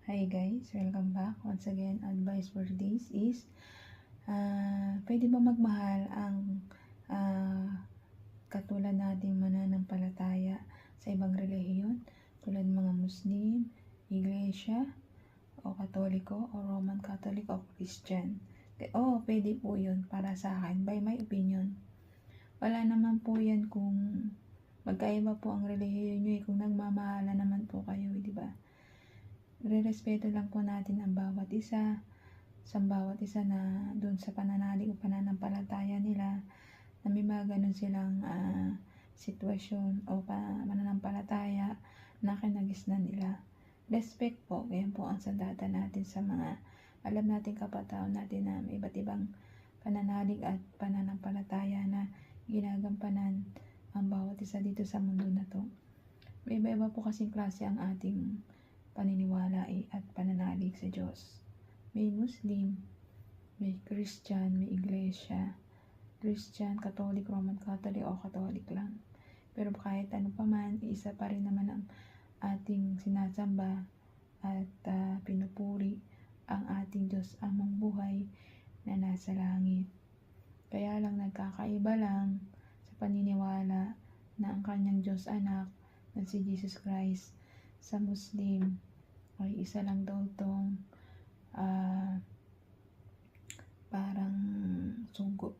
Hi guys, welcome back. Once again, advice for this is pwede ba magmahal ang katulad nating mananampalataya sa ibang relihiyon tulad mga Muslim, Iglesia, o Katoliko, o Roman Catholic, o Christian? Pwede po yun para sa akin, by my opinion. Wala naman po yan kung magkaiba po ang relihiyon nyo kung nagmamahala naman po kayo, di ba? Re-respeto lang po natin ang bawat isa, na dun sa pananalig o pananampalataya nila, na may mga ganun silang sitwasyon o pananampalataya na kinagisnan nila. Respect po, yan po ang sandata natin sa mga alam natin kapatao natin na may iba't ibang pananalig at pananampalataya na ginagampanan ang bawat isa dito sa mundo na to. May iba-iba po kasing klase ang ating paniniwala at pananalig sa Diyos. May Muslim, may Christian, may Iglesia, Christian, Catholic, Roman Catholic, o Catholic lang. Pero kahit ano pa man, isa pa rin naman ang ating sinasamba at pinupuri ang ating Diyos Amang buhay na nasa langit. Kaya lang nagkakaiba lang sa paniniwala na ang kanyang Diyos anak na si Jesus Christ sa Muslim ay isa lang daw tong parang sugo.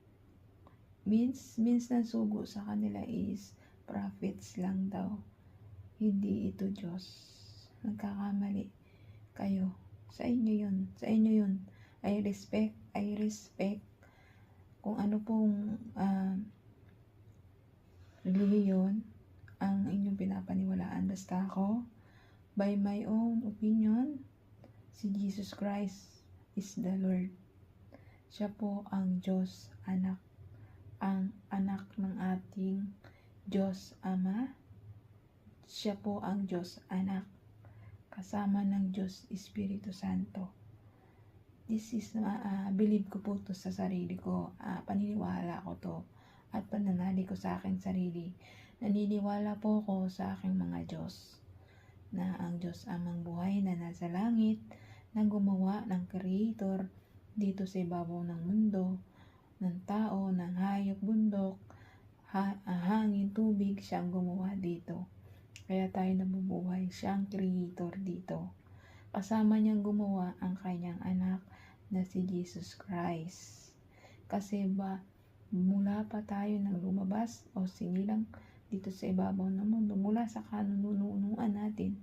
Means na sugo sa kanila is prophets lang daw, hindi ito Diyos. Nagkakamali kayo. Sa inyo yun. I respect kung ano pong relihiyon ang inyong pinapaniwalaan. Basta ako, by my own opinion, si Jesus Christ is the Lord. Siya po ang Diyos anak, ang anak ng ating Diyos Ama. Siya po ang Diyos anak, kasama ng Diyos Espiritu Santo. This is believe ko po to sa sarili ko, paniniwala ko to at pananalig ko sa aking sarili. Naniniwala po ko sa aking mga Diyos, na ang Diyos Amang buhay na nasa langit, na gumawa ng Creator dito sa ibabaw ng mundo, ng tao, ng hayop, bundok, hangin, tubig, siyang gumawa dito. Kaya tayo nabubuhay, siya ang Creator dito. Kasama niyang gumawa ang kanyang anak na si Jesus Christ. Kasi mula pa tayo nang lumabas o sinilang dito sa ibabaw ng mundo, mula sa kanununuan natin,